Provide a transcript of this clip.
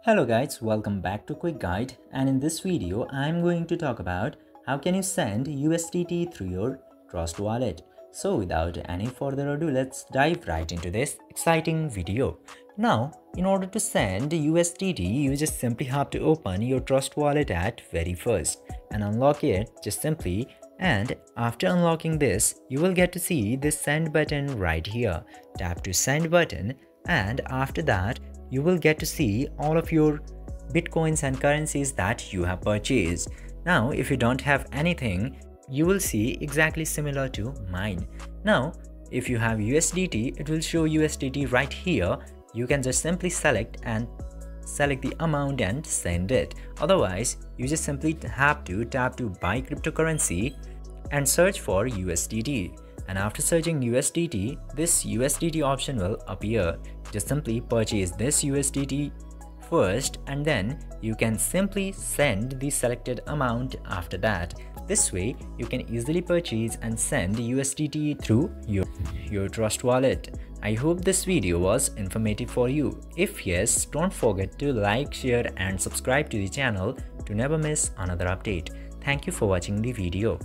Hello guys, welcome back to Quick Guide, and in this video I'm going to talk about how can you send USDT through your Trust wallet. So without any further ado, let's dive right into this exciting video. Now, in order to send USDT, you just simply have to open your Trust wallet at very first and unlock it just simply, and after unlocking this, you will get to see this send button right here. Tap to send button, and after that you will get to see all of your bitcoins and currencies that you have purchased. Now if you don't have anything, you will see exactly similar to mine. Now if you have USDT, it will show USDT right here. You can just simply select the amount and send it. Otherwise, you just simply have to tap to buy cryptocurrency and search for USDT. And after searching USDT, this USDT option will appear. Just simply purchase this USDT first, and then you can simply send the selected amount after that. This way, you can easily purchase and send USDT through your Trust wallet. I hope this video was informative for you. If yes, don't forget to like, share and subscribe to the channel to never miss another update. Thank you for watching the video.